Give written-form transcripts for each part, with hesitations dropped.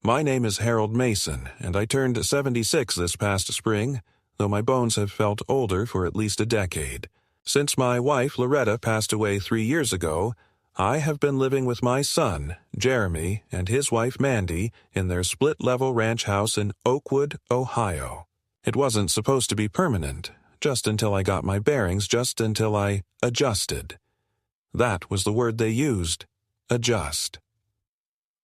My name is Harold Mason, and I turned 76 this past spring, though my bones have felt older for at least a decade. Since my wife, Loretta, passed away 3 years ago, I have been living with my son, Jeremy, and his wife, Mandy, in their split-level ranch house in Oakwood, Ohio. It wasn't supposed to be permanent, just until I got my bearings, just until I adjusted. That was the word they used, adjust.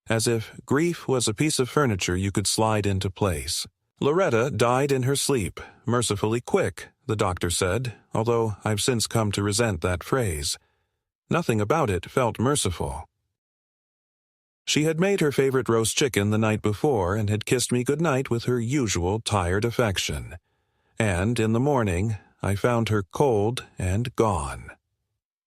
As if grief was a piece of furniture you could slide into place. Loretta died in her sleep, mercifully quick, the doctor said, although I've since come to resent that phrase. Nothing about it felt merciful. She had made her favorite roast chicken the night before and had kissed me goodnight with her usual tired affection. And in the morning, I found her cold and gone.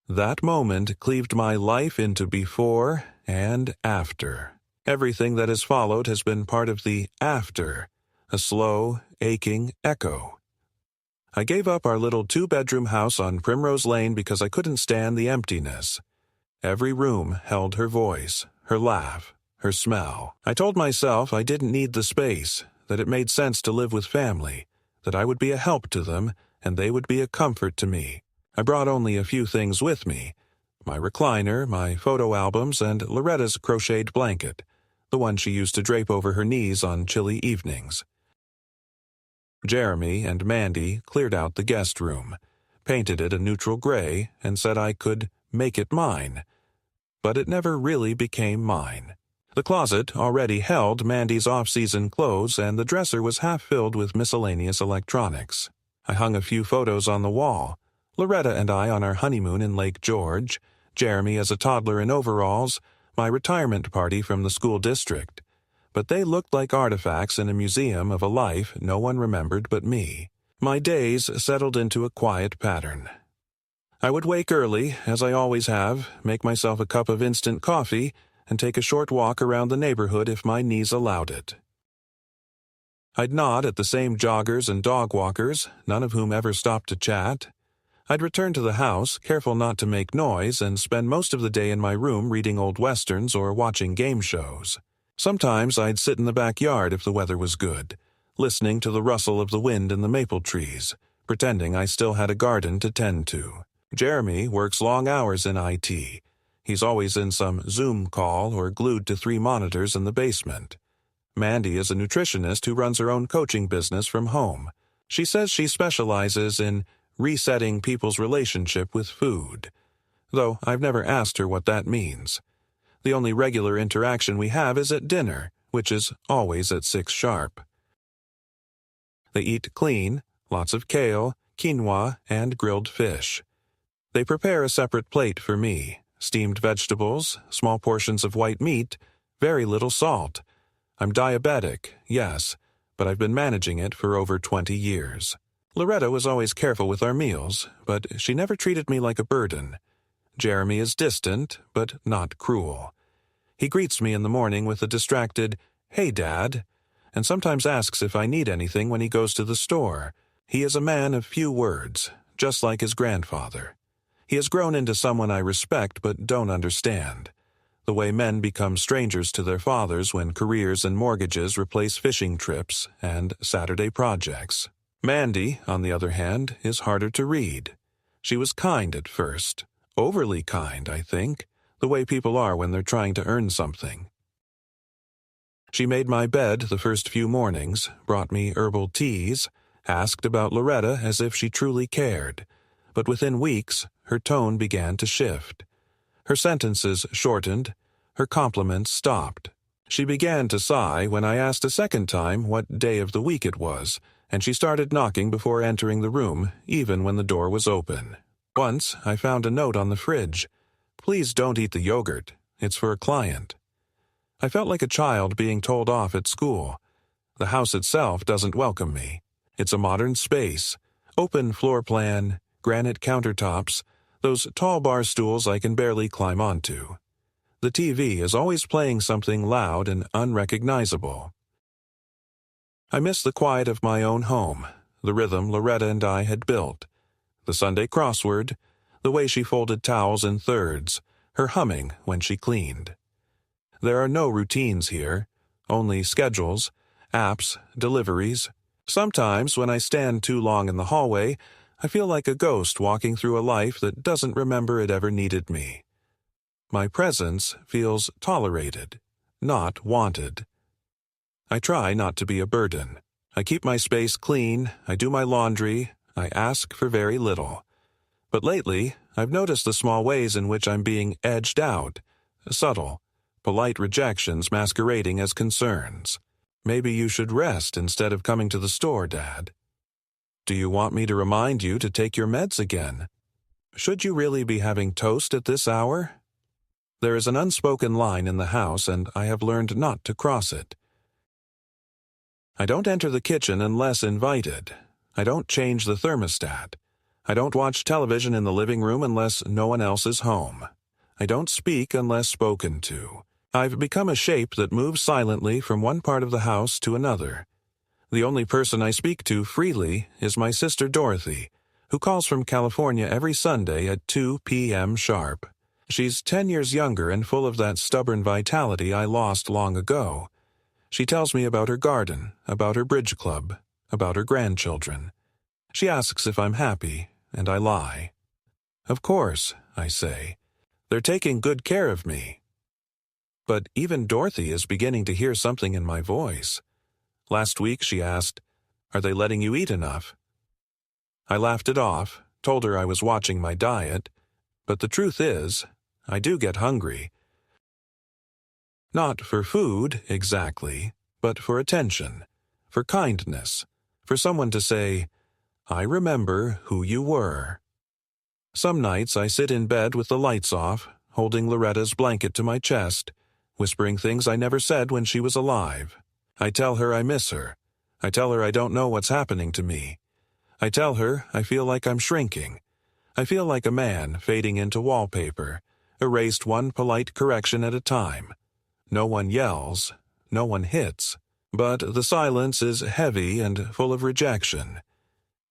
That moment cleaved my life into before and after. Everything that has followed has been part of the after, a slow, aching echo. I gave up our little 2-bedroom house on Primrose Lane because I couldn't stand the emptiness. Every room held her voice, her laugh, her smell. I told myself I didn't need the space, that it made sense to live with family, that I would be a help to them, and they would be a comfort to me. I brought only a few things with me: my recliner, my photo albums, and Loretta's crocheted blanket, the one she used to drape over her knees on chilly evenings. Jeremy and Mandy cleared out the guest room, painted it a neutral gray, and said I could make it mine. But it never really became mine. The closet already held Mandy's off-season clothes, and the dresser was half filled with miscellaneous electronics. I hung a few photos on the wall: Loretta and I on our honeymoon in Lake George, Jeremy as a toddler in overalls, my retirement party from the school district. But they looked like artifacts in a museum of a life no one remembered but me. My days settled into a quiet pattern. I would wake early, as I always have, make myself a cup of instant coffee, and take a short walk around the neighborhood if my knees allowed it. I'd nod at the same joggers and dog walkers, none of whom ever stopped to chat. I'd return to the house, careful not to make noise, and spend most of the day in my room reading old westerns or watching game shows. Sometimes I'd sit in the backyard if the weather was good, listening to the rustle of the wind in the maple trees, pretending I still had a garden to tend to. Jeremy works long hours in IT. He's always in some Zoom call or glued to 3 monitors in the basement. Mandy is a nutritionist who runs her own coaching business from home. She says she specializes in resetting people's relationship with food, though I've never asked her what that means. The only regular interaction we have is at dinner, which is always at 6 sharp. They eat clean, lots of kale, quinoa, and grilled fish. They prepare a separate plate for me: steamed vegetables, small portions of white meat, very little salt. I'm diabetic, yes, but I've been managing it for over 20 years. Loretta was always careful with our meals, but she never treated me like a burden. Jeremy is distant, but not cruel. He greets me in the morning with a distracted, "Hey, Dad," and sometimes asks if I need anything when he goes to the store. He is a man of few words, just like his grandfather. He has grown into someone I respect but don't understand. The way men become strangers to their fathers when careers and mortgages replace fishing trips and Saturday projects. Mandy, on the other hand, is harder to read. She was kind at first. Overly kind, I think, the way people are when they're trying to earn something. She made my bed the first few mornings, brought me herbal teas, asked about Loretta as if she truly cared. But within weeks, her tone began to shift. Her sentences shortened, her compliments stopped. She began to sigh when I asked a second time what day of the week it was, and she started knocking before entering the room, even when the door was open. Once, I found a note on the fridge: "Please don't eat the yogurt. It's for a client." I felt like a child being told off at school. The house itself doesn't welcome me. It's a modern space, open floor plan, granite countertops, those tall bar stools I can barely climb onto. The TV is always playing something loud and unrecognizable. I miss the quiet of my own home, the rhythm Loretta and I had built, the Sunday crossword, the way she folded towels in thirds, her humming when she cleaned. There are no routines here, Only schedules, apps, deliveries. Sometimes, when I stand too long in the hallway, I feel like a ghost walking through a life that doesn't remember it ever needed me. My presence feels tolerated, not wanted. I try not to be a burden. I keep my space clean, I do my laundry, I ask for very little. But lately, I've noticed the small ways in which I'm being edged out, subtle, polite rejections masquerading as concerns. Maybe you should rest instead of coming to the store, Dad. Do you want me to remind you to take your meds again? Should you really be having toast at this hour? There is an unspoken line in the house, and I have learned not to cross it. I don't enter the kitchen unless invited. I don't change the thermostat. I don't watch television in the living room unless no one else is home. I don't speak unless spoken to. I've become a shape that moves silently from one part of the house to another. The only person I speak to freely is my sister Dorothy, who calls from California every Sunday at 2 p.m. sharp. She's 10 years younger and full of that stubborn vitality I lost long ago. She tells me about her garden, about her bridge club, about her grandchildren. She asks if I'm happy, and I lie. Of course, I say. They're taking good care of me. But even Dorothy is beginning to hear something in my voice. Last week she asked, "Are they letting you eat enough?" I laughed it off, told her I was watching my diet, but the truth is, I do get hungry. Not for food, exactly, but for attention, for kindness, for someone to say, "I remember who you were." Some nights I sit in bed with the lights off, holding Loretta's blanket to my chest, whispering things I never said when she was alive. I tell her I miss her. I tell her I don't know what's happening to me. I tell her I feel like I'm shrinking. I feel like a man fading into wallpaper, erased one polite correction at a time. No one yells, no one hits, but the silence is heavy and full of rejection.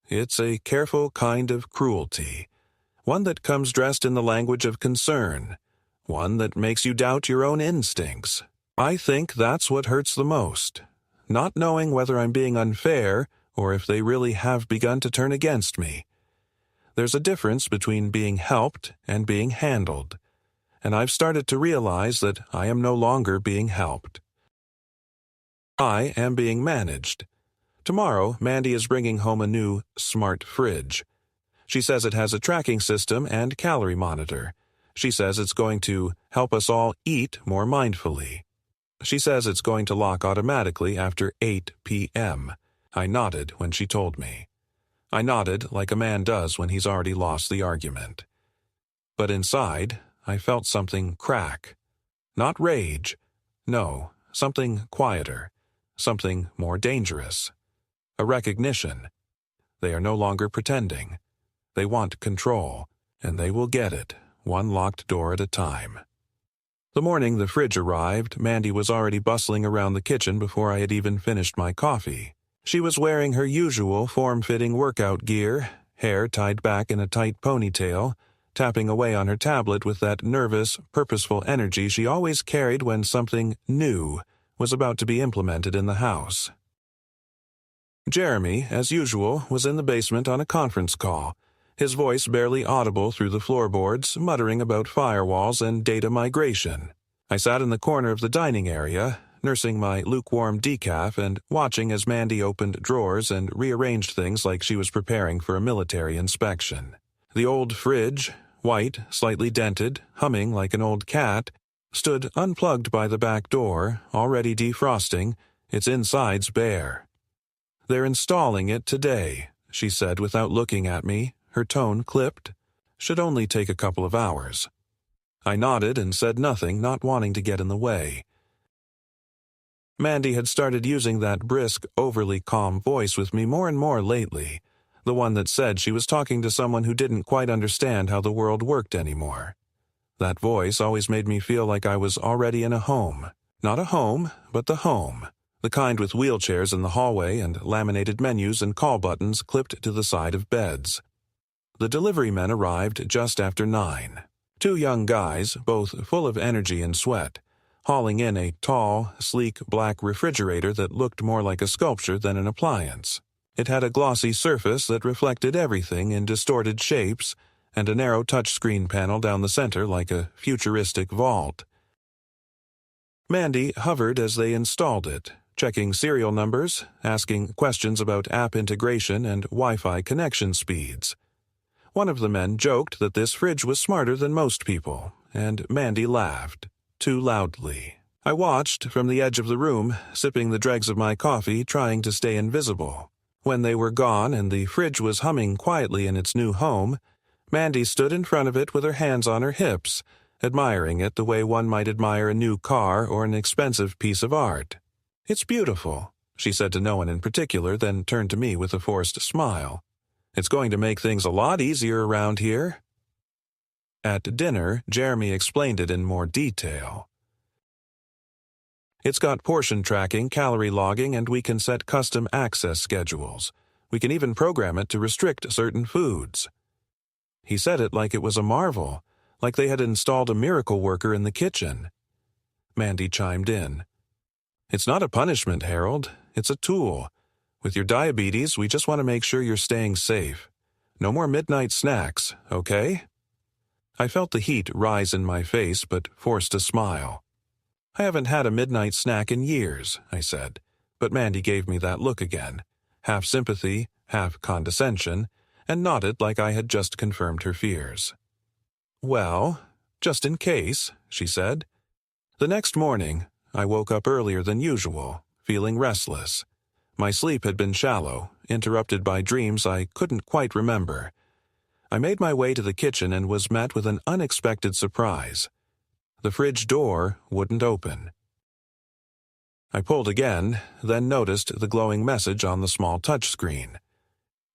It's a careful kind of cruelty, one that comes dressed in the language of concern, one that makes you doubt your own instincts. I think that's what hurts the most, not knowing whether I'm being unfair or if they really have begun to turn against me. There's a difference between being helped and being handled, and I've started to realize that I am no longer being helped. I am being managed. Tomorrow, Mandy is bringing home a new smart fridge. She says it has a tracking system and calorie monitor. She says it's going to help us all eat more mindfully. She says it's going to lock automatically after 8 p.m. I nodded when she told me. I nodded like a man does when he's already lost the argument. But inside, I felt something crack. Not rage. No, something quieter. Something more dangerous. A recognition. They are no longer pretending. They want control, and they will get it, one locked door at a time. The morning the fridge arrived, Mandy was already bustling around the kitchen before I had even finished my coffee. She was wearing her usual form-fitting workout gear, hair tied back in a tight ponytail, tapping away on her tablet with that nervous, purposeful energy she always carried when something new was about to be implemented in the house. Jeremy, as usual, was in the basement on a conference call, his voice barely audible through the floorboards, muttering about firewalls and data migration. I sat in the corner of the dining area, nursing my lukewarm decaf and watching as Mandy opened drawers and rearranged things like she was preparing for a military inspection. The old fridge, white, slightly dented, humming like an old cat, stood unplugged by the back door, already defrosting, its insides bare. "They're installing it today," she said without looking at me, her tone clipped. "Should only take a couple of hours." I nodded and said nothing, not wanting to get in the way. Mandy had started using that brisk, overly calm voice with me more and more lately, the one that said she was talking to someone who didn't quite understand how the world worked anymore. That voice always made me feel like I was already in a home. Not a home, but the home. The kind with wheelchairs in the hallway and laminated menus and call buttons clipped to the side of beds. The delivery men arrived just after 9. 2 young guys, both full of energy and sweat, hauling in a tall, sleek black refrigerator that looked more like a sculpture than an appliance. It had a glossy surface that reflected everything in distorted shapes and a narrow touchscreen panel down the center like a futuristic vault. Mandy hovered as they installed it, checking serial numbers, asking questions about app integration and Wi-Fi connection speeds. One of the men joked that this fridge was smarter than most people, and Mandy laughed, too loudly. I watched from the edge of the room, sipping the dregs of my coffee, trying to stay invisible. When they were gone and the fridge was humming quietly in its new home, Mandy stood in front of it with her hands on her hips, admiring it the way one might admire a new car or an expensive piece of art. "It's beautiful," she said to no one in particular, then turned to me with a forced smile. "It's going to make things a lot easier around here." At dinner, Jeremy explained it in more detail. "It's got portion tracking, calorie logging, and we can set custom access schedules. We can even program it to restrict certain foods." He said it like it was a marvel, like they had installed a miracle worker in the kitchen. Mandy chimed in. "It's not a punishment, Harold. It's a tool. With your diabetes, we just want to make sure you're staying safe. No more midnight snacks, okay?" I felt the heat rise in my face, but forced a smile. "I haven't had a midnight snack in years," I said, but Mandy gave me that look again, half sympathy, half condescension, and nodded like I had just confirmed her fears. "Well, just in case," she said. The next morning, I woke up earlier than usual, feeling restless. My sleep had been shallow, interrupted by dreams I couldn't quite remember. I made my way to the kitchen and was met with an unexpected surprise. The fridge door wouldn't open. I pulled again, then noticed the glowing message on the small touchscreen.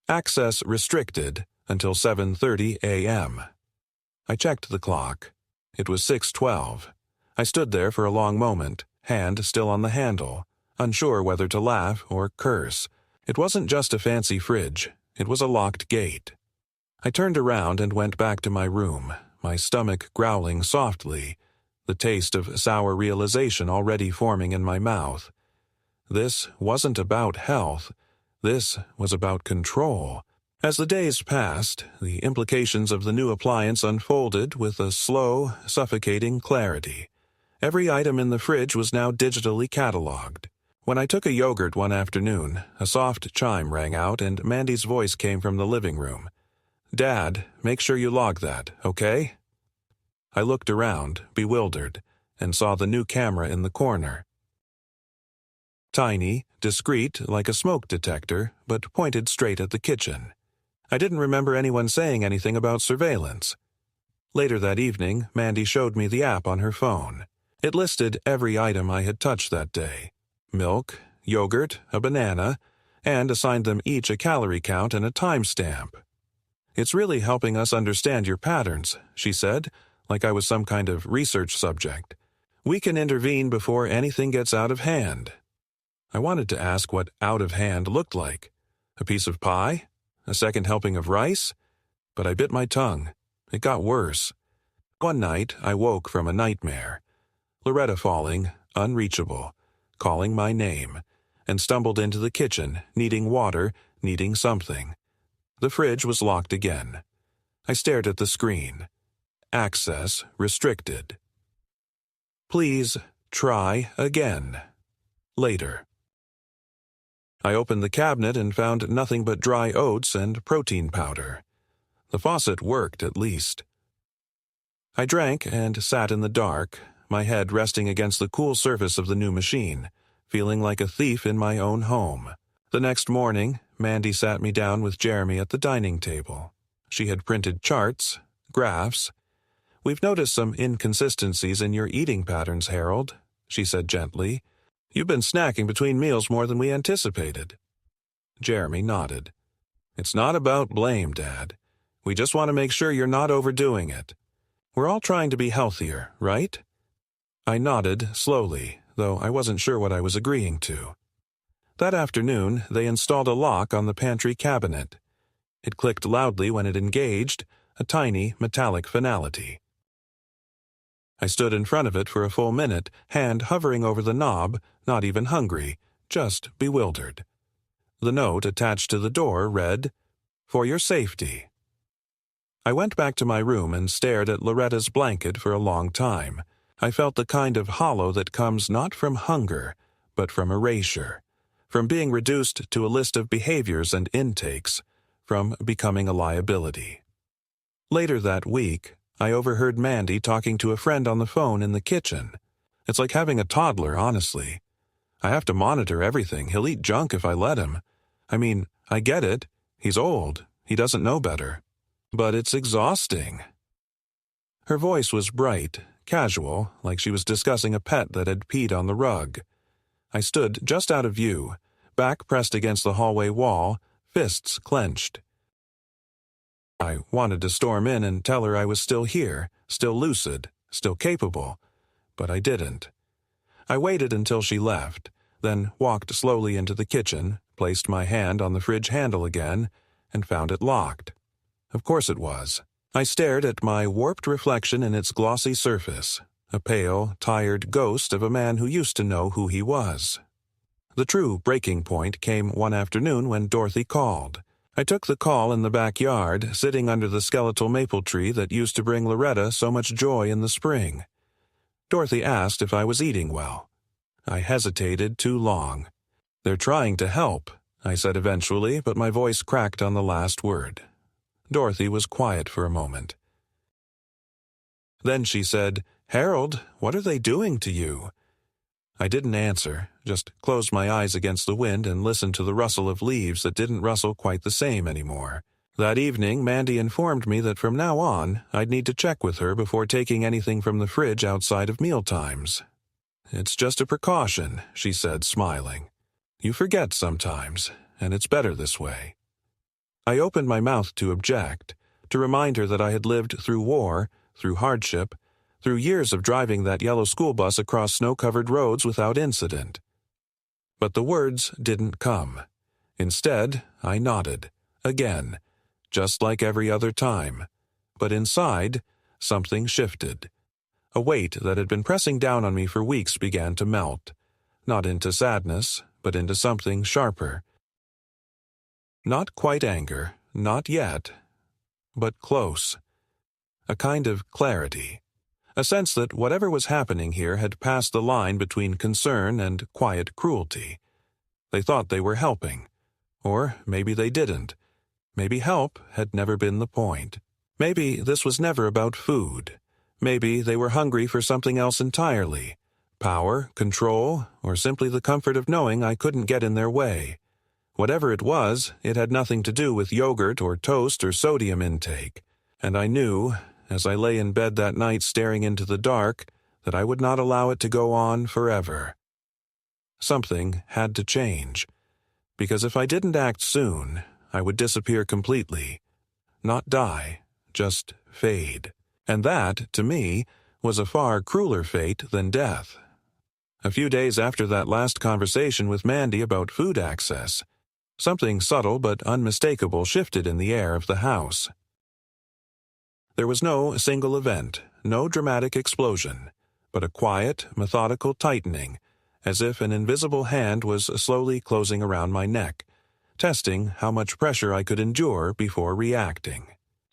"Access restricted until 7:30 a.m. I checked the clock. It was 6:12. I stood there for a long moment, hand still on the handle, unsure whether to laugh or curse. It wasn't just a fancy fridge, it was a locked gate. I turned around and went back to my room, my stomach growling softly, the taste of sour realization already forming in my mouth. This wasn't about health. This was about control. As the days passed, the implications of the new appliance unfolded with a slow, suffocating clarity. Every item in the fridge was now digitally cataloged. When I took a yogurt one afternoon, a soft chime rang out and Mandy's voice came from the living room. "Dad, make sure you log that, okay?" I looked around, bewildered, and saw the new camera in the corner. Tiny, discreet like a smoke detector, but pointed straight at the kitchen. I didn't remember anyone saying anything about surveillance. Later that evening, Mandy showed me the app on her phone. It listed every item I had touched that day. Milk, yogurt, a banana, and assigned them each a calorie count and a timestamp. "It's really helping us understand your patterns," she said, like I was some kind of research subject. "We can intervene before anything gets out of hand." I wanted to ask what out of hand looked like. A piece of pie? A second helping of rice? But I bit my tongue. It got worse. One night, I woke from a nightmare. Loretta falling, unreachable, calling my name, and stumbled into the kitchen, needing water, needing something. The fridge was locked again. I stared at the screen. Access restricted. Please try again. Later. I opened the cabinet and found nothing but dry oats and protein powder. The faucet worked at least. I drank and sat in the dark, my head resting against the cool surface of the new machine, feeling like a thief in my own home. The next morning, Mandy sat me down with Jeremy at the dining table. She had printed charts, graphs. "We've noticed some inconsistencies in your eating patterns, Harold," she said gently. "You've been snacking between meals more than we anticipated." Jeremy nodded. "It's not about blame, Dad. We just want to make sure you're not overdoing it. We're all trying to be healthier, right?" I nodded slowly, though I wasn't sure what I was agreeing to. That afternoon, they installed a lock on the pantry cabinet. It clicked loudly when it engaged, a tiny metallic finality. I stood in front of it for a full minute, hand hovering over the knob, not even hungry, just bewildered. The note attached to the door read, "For your safety." I went back to my room and stared at Loretta's blanket for a long time. I felt the kind of hollow that comes not from hunger, but from erasure, from being reduced to a list of behaviors and intakes, from becoming a liability. Later that week, I overheard Mandy talking to a friend on the phone in the kitchen. It's like having a toddler, honestly. I have to monitor everything. He'll eat junk if I let him. I mean, I get it. He's old. He doesn't know better. But it's exhausting. Her voice was bright, casual, like she was discussing a pet that had peed on the rug. I stood just out of view, back pressed against the hallway wall, fists clenched. I wanted to storm in and tell her I was still here, still lucid, still capable, but I didn't. I waited until she left, then walked slowly into the kitchen, placed my hand on the fridge handle again, and found it locked. Of course it was. I stared at my warped reflection in its glossy surface, a pale, tired ghost of a man who used to know who he was. The true breaking point came one afternoon when Dorothy called. I took the call in the backyard, sitting under the skeletal maple tree that used to bring Loretta so much joy in the spring. Dorothy asked if I was eating well. I hesitated too long. "They're trying to help," I said eventually, but my voice cracked on the last word. Dorothy was quiet for a moment. Then she said, "Harold, what are they doing to you?" I didn't answer, just closed my eyes against the wind and listened to the rustle of leaves that didn't rustle quite the same anymore. That evening, Mandy informed me that from now on, I'd need to check with her before taking anything from the fridge outside of mealtimes. "It's just a precaution," she said, smiling. "You forget sometimes, and it's better this way." I opened my mouth to object, to remind her that I had lived through war, through hardship, through years of driving that yellow school bus across snow-covered roads without incident. But the words didn't come. Instead, I nodded, again, just like every other time. But inside, something shifted. A weight that had been pressing down on me for weeks began to melt, not into sadness, but into something sharper. Not quite anger, not yet, but close. A kind of clarity. A sense that whatever was happening here had passed the line between concern and quiet cruelty. They thought they were helping. Or maybe they didn't. Maybe help had never been the point. Maybe this was never about food. Maybe they were hungry for something else entirely. Power, control, or simply the comfort of knowing I couldn't get in their way. Whatever it was, it had nothing to do with yogurt or toast or sodium intake. And I knew, as I lay in bed that night staring into the dark, that I would not allow it to go on forever. Something had to change, because if I didn't act soon, I would disappear completely. Not die, just fade. And that, to me, was a far crueler fate than death. A few days after that last conversation with Mandy about food access, something subtle but unmistakable shifted in the air of the house. There was no single event, no dramatic explosion, but a quiet, methodical tightening, as if an invisible hand was slowly closing around my neck, testing how much pressure I could endure before reacting.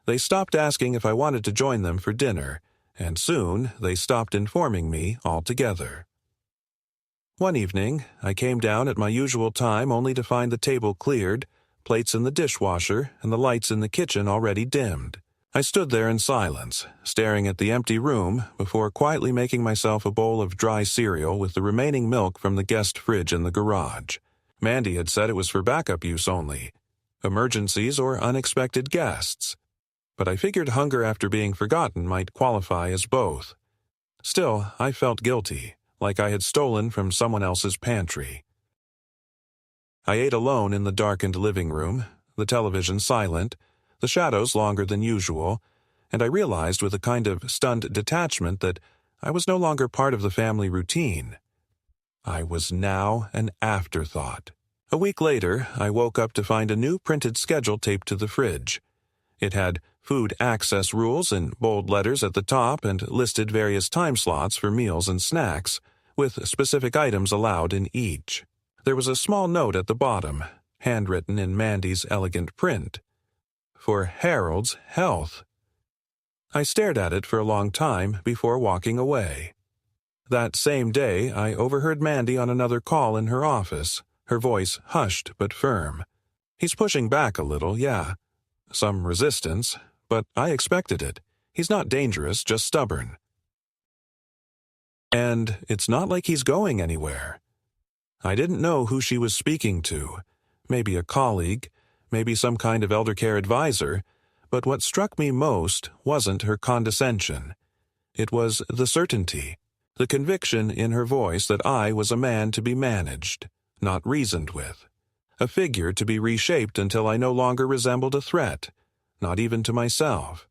They stopped asking if I wanted to join them for dinner, and soon they stopped informing me altogether. One evening, I came down at my usual time only to find the table cleared, plates in the dishwasher, and the lights in the kitchen already dimmed. I stood there in silence, staring at the empty room before quietly making myself a bowl of dry cereal with the remaining milk from the guest fridge in the garage. Mandy had said it was for backup use only, emergencies or unexpected guests. But I figured hunger after being forgotten might qualify as both. Still, I felt guilty, like I had stolen from someone else's pantry. I ate alone in the darkened living room, the television silent, the shadows longer than usual, and I realized with a kind of stunned detachment that I was no longer part of the family routine. I was now an afterthought. A week later, I woke up to find a new printed schedule taped to the fridge. It had food access rules in bold letters at the top and listed various time slots for meals and snacks, with specific items allowed in each. There was a small note at the bottom, handwritten in Mandy's elegant print. For Harold's health. I stared at it for a long time before walking away. That same day, I overheard Mandy on another call in her office, her voice hushed but firm. He's pushing back a little, yeah. Some resistance, but I expected it. He's not dangerous, just stubborn. And it's not like he's going anywhere. I didn't know who she was speaking to. Maybe a colleague, maybe some kind of elder care advisor, but what struck me most wasn't her condescension. It was the certainty, the conviction in her voice that I was a man to be managed, not reasoned with, a figure to be reshaped until I no longer resembled a threat, not even to myself.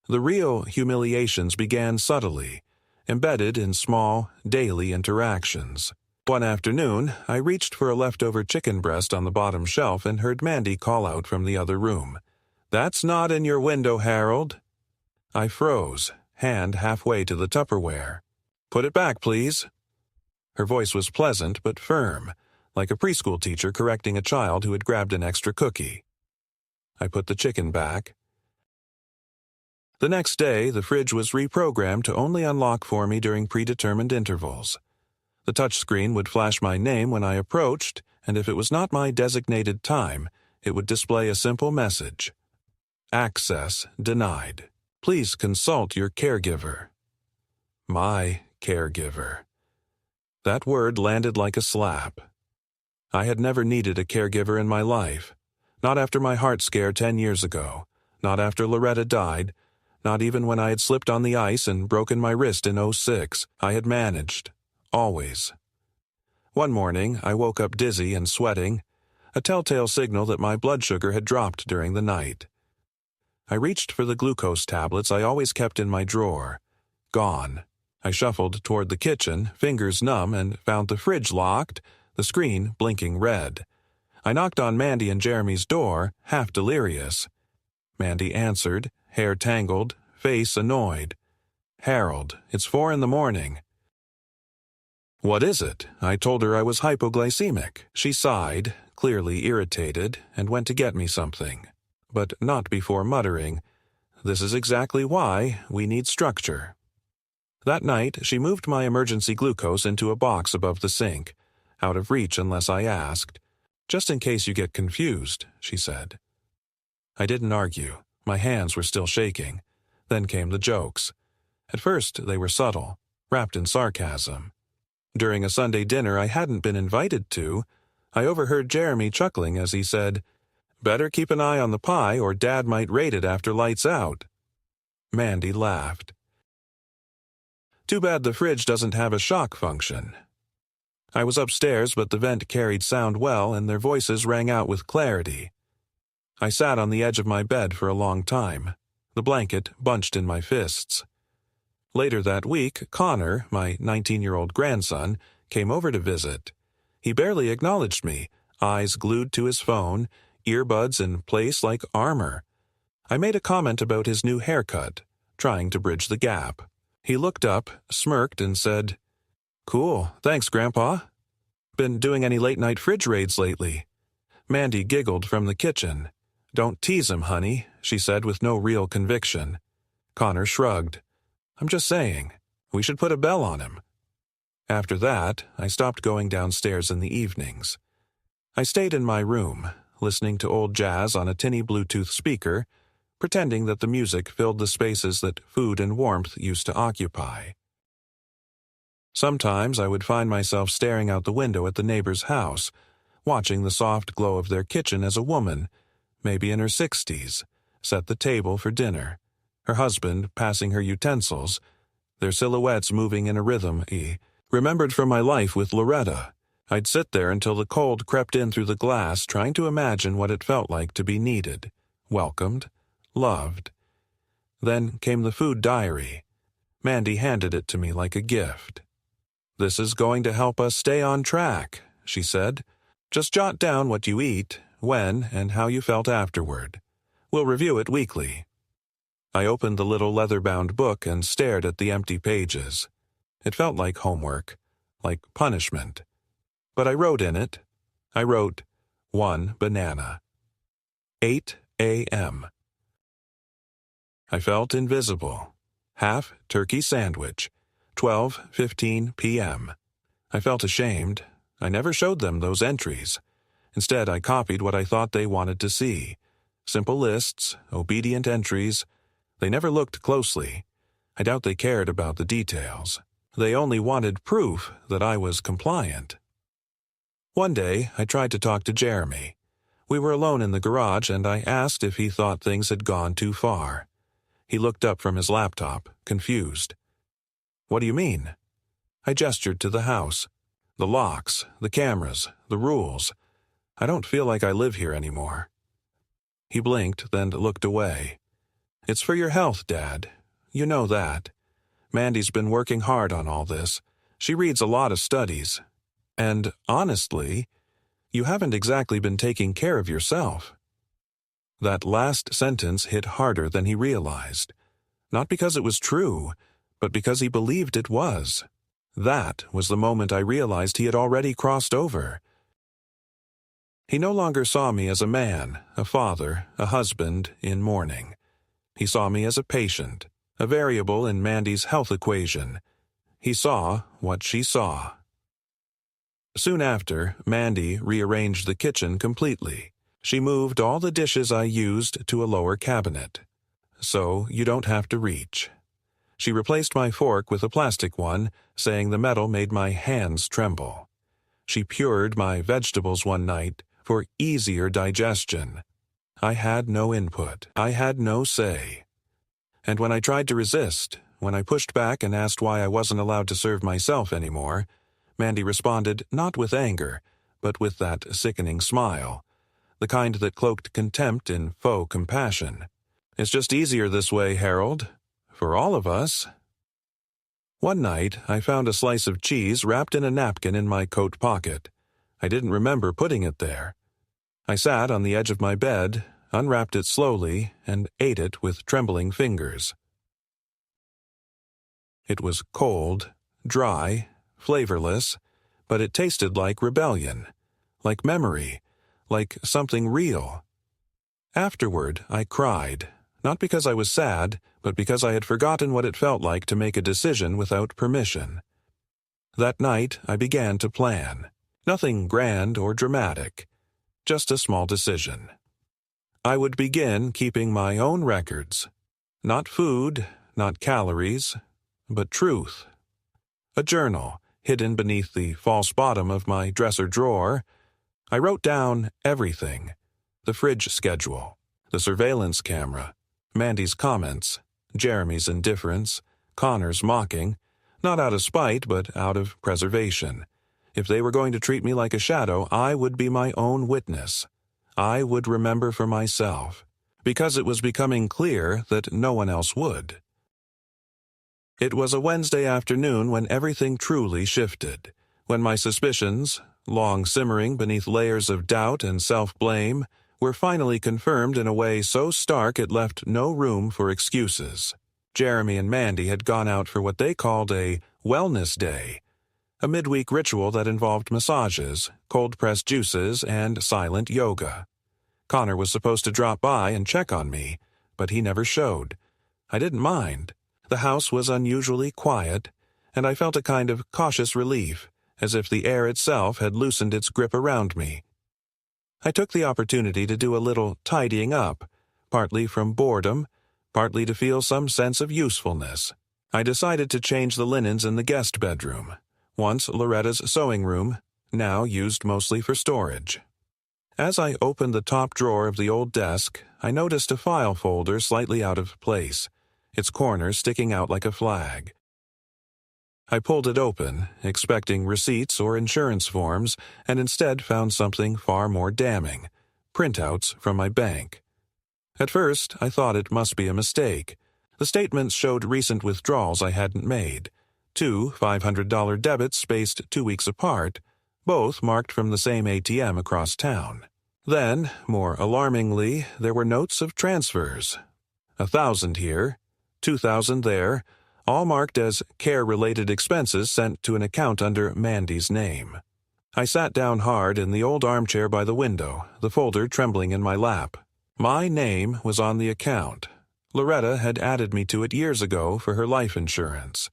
The real humiliations began subtly, embedded in small, daily interactions. One afternoon, I reached for a leftover chicken breast on the bottom shelf and heard Mandy call out from the other room, "That's not in your window, Harold." I froze, hand halfway to the Tupperware. "Put it back, please." Her voice was pleasant but firm, like a preschool teacher correcting a child who had grabbed an extra cookie. I put the chicken back. The next day, the fridge was reprogrammed to only unlock for me during predetermined intervals. The touchscreen would flash my name when I approached, and if it was not my designated time, it would display a simple message. Access denied. Please consult your caregiver. My caregiver. That word landed like a slap. I had never needed a caregiver in my life. Not after my heart scare 10 years ago. Not after Loretta died. Not even when I had slipped on the ice and broken my wrist in '06. I had managed. Always. One morning, I woke up dizzy and sweating, a telltale signal that my blood sugar had dropped during the night. I reached for the glucose tablets I always kept in my drawer. Gone. I shuffled toward the kitchen, fingers numb, and found the fridge locked, the screen blinking red. I knocked on Mandy and Jeremy's door, half delirious. Mandy answered, hair tangled, face annoyed. "Harold, it's 4 a.m. "What is it?" I told her I was hypoglycemic. She sighed, clearly irritated, and went to get me something. But not before muttering, "This is exactly why we need structure." That night, she moved my emergency glucose into a box above the sink, out of reach unless I asked. "Just in case you get confused," she said. I didn't argue. My hands were still shaking. Then came the jokes. At first, they were subtle, wrapped in sarcasm. During a Sunday dinner I hadn't been invited to, I overheard Jeremy chuckling as he said, "Better keep an eye on the pie or Dad might raid it after lights out." Mandy laughed. Too bad the fridge doesn't have a shock function. I was upstairs, but the vent carried sound well and their voices rang out with clarity. I sat on the edge of my bed for a long time, the blanket bunched in my fists. Later that week, Connor, my 19-year-old grandson, came over to visit. He barely acknowledged me, eyes glued to his phone, earbuds in place like armor. I made a comment about his new haircut, trying to bridge the gap. He looked up, smirked, and said, "Cool, thanks, Grandpa. Been doing any late-night fridge raids lately?" Mandy giggled from the kitchen. "Don't tease him, honey," she said with no real conviction. Connor shrugged. "I'm just saying, we should put a bell on him." After that, I stopped going downstairs in the evenings. I stayed in my room, listening to old jazz on a tinny Bluetooth speaker, pretending that the music filled the spaces that food and warmth used to occupy. Sometimes I would find myself staring out the window at the neighbor's house, watching the soft glow of their kitchen as a woman, maybe in her 60s, set the table for dinner. Her husband passing her utensils, their silhouettes moving in a rhythm remembered from my life with Loretta. I'd sit there until the cold crept in through the glass, trying to imagine what it felt like to be needed, welcomed, loved. Then came the food diary. Mandy handed it to me like a gift. "This is going to help us stay on track," she said. "Just jot down what you eat, when, and how you felt afterward. We'll review it weekly. I opened the little leather-bound book and stared at the empty pages. It felt like homework, like punishment. But I wrote in it. I wrote, 1 banana. 8 a.m. I felt invisible. Half turkey sandwich. 12:15 p.m. I felt ashamed. I never showed them those entries. Instead, I copied what I thought they wanted to see. Simple lists, obedient entries. They never looked closely. I doubt they cared about the details. They only wanted proof that I was compliant. One day, I tried to talk to Jeremy. We were alone in the garage, and I asked if he thought things had gone too far. He looked up from his laptop, confused. "What do you mean?" I gestured to the house. "The locks, the cameras, the rules. I don't feel like I live here anymore." He blinked, then looked away. "It's for your health, Dad. You know that. Mandy's been working hard on all this. She reads a lot of studies. And, honestly, you haven't exactly been taking care of yourself." That last sentence hit harder than he realized. Not because it was true, but because he believed it was. That was the moment I realized he had already crossed over. He no longer saw me as a man, a father, a husband in mourning. He saw me as a patient, a variable in Mandy's health equation. He saw what she saw. Soon after, Mandy rearranged the kitchen completely. She moved all the dishes I used to a lower cabinet. So you don't have to reach. She replaced my fork with a plastic one, saying the metal made my hands tremble. She pured my vegetables one night for easier digestion. I had no input. I had no say. And when I tried to resist, when I pushed back and asked why I wasn't allowed to serve myself anymore, Mandy responded not with anger, but with that sickening smile, the kind that cloaked contempt in faux compassion. "It's just easier this way, Harold. For all of us." One night, I found a slice of cheese wrapped in a napkin in my coat pocket. I didn't remember putting it there. I sat on the edge of my bed, unwrapped it slowly, and ate it with trembling fingers. It was cold, dry, flavorless, but it tasted like rebellion, like memory, like something real. Afterward, I cried, not because I was sad, but because I had forgotten what it felt like to make a decision without permission. That night, I began to plan. Nothing grand or dramatic, just a small decision. I would begin keeping my own records. Not food, not calories, but truth. A journal, hidden beneath the false bottom of my dresser drawer. I wrote down everything. The fridge schedule, the surveillance camera, Mandy's comments, Jeremy's indifference, Connor's mocking, not out of spite but out of preservation. If they were going to treat me like a shadow, I would be my own witness. I would remember for myself, because it was becoming clear that no one else would. It was a Wednesday afternoon when everything truly shifted, when my suspicions, long simmering beneath layers of doubt and self-blame, were finally confirmed in a way so stark it left no room for excuses. Jeremy and Mandy had gone out for what they called a wellness day, a midweek ritual that involved massages, cold-pressed juices, and silent yoga. Connor was supposed to drop by and check on me, but he never showed. I didn't mind. The house was unusually quiet, and I felt a kind of cautious relief, as if the air itself had loosened its grip around me. I took the opportunity to do a little tidying up, partly from boredom, partly to feel some sense of usefulness. I decided to change the linens in the guest bedroom, once Loretta's sewing room, now used mostly for storage. As I opened the top drawer of the old desk, I noticed a file folder slightly out of place, its corner sticking out like a flag. I pulled it open, expecting receipts or insurance forms, and instead found something far more damning: printouts from my bank. At first, I thought it must be a mistake. The statements showed recent withdrawals I hadn't made. 2 $500 debits spaced 2 weeks apart, both marked from the same ATM across town. Then, more alarmingly, there were notes of transfers. 1,000 here, 2,000 there, all marked as care-related expenses sent to an account under Mandy's name. I sat down hard in the old armchair by the window, the folder trembling in my lap. My name was on the account. Loretta had added me to it years ago for her life insurance.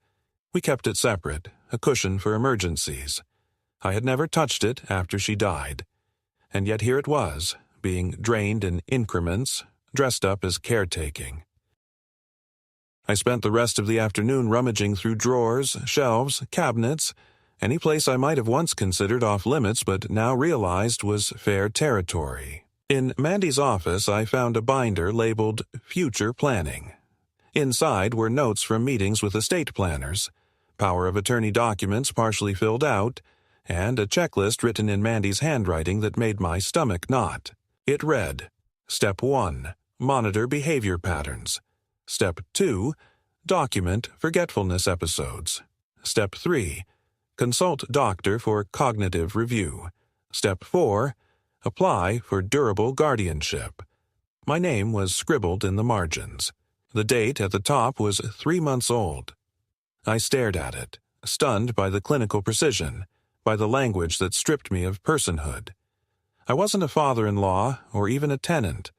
We kept it separate, a cushion for emergencies. I had never touched it after she died. And yet here it was, being drained in increments, dressed up as caretaking. I spent the rest of the afternoon rummaging through drawers, shelves, cabinets, any place I might have once considered off-limits but now realized was fair territory. In Mandy's office, I found a binder labeled Future Planning. Inside were notes from meetings with estate planners, power of attorney documents partially filled out, and a checklist written in Mandy's handwriting that made my stomach knot. It read, Step 1. Monitor behavior patterns. Step 2. Document forgetfulness episodes. Step 3. Consult doctor for cognitive review. Step 4. Apply for durable guardianship. My name was scribbled in the margins. The date at the top was 3 months old. I stared at it, stunned by the clinical precision, by the language that stripped me of personhood. I wasn't a father-in-law or even a tenant.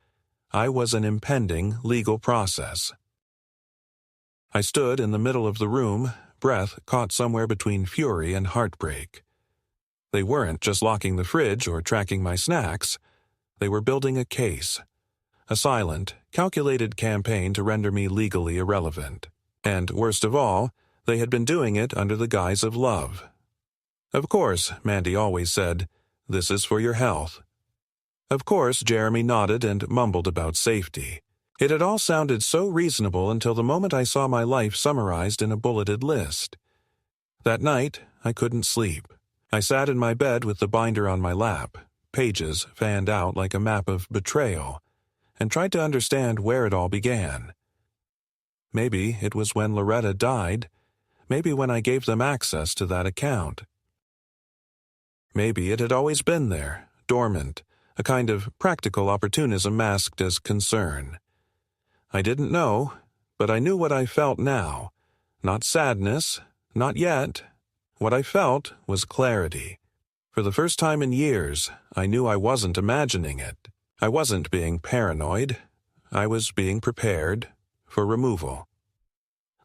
I was an impending legal process. I stood in the middle of the room, breath caught somewhere between fury and heartbreak. They weren't just locking the fridge or tracking my snacks. They were building a case. A silent, calculated campaign to render me legally irrelevant. And, worst of all, they had been doing it under the guise of love. Of course, Mandy always said, "This is for your health." Of course, Jeremy nodded and mumbled about safety. It had all sounded so reasonable until the moment I saw my life summarized in a bulleted list. That night, I couldn't sleep. I sat in my bed with the binder on my lap, pages fanned out like a map of betrayal, and tried to understand where it all began. Maybe it was when Loretta died, maybe when I gave them access to that account. Maybe it had always been there, dormant, a kind of practical opportunism masked as concern. I didn't know, but I knew what I felt now. Not sadness, not yet. What I felt was clarity. For the first time in years, I knew I wasn't imagining it. I wasn't being paranoid. I was being prepared for removal.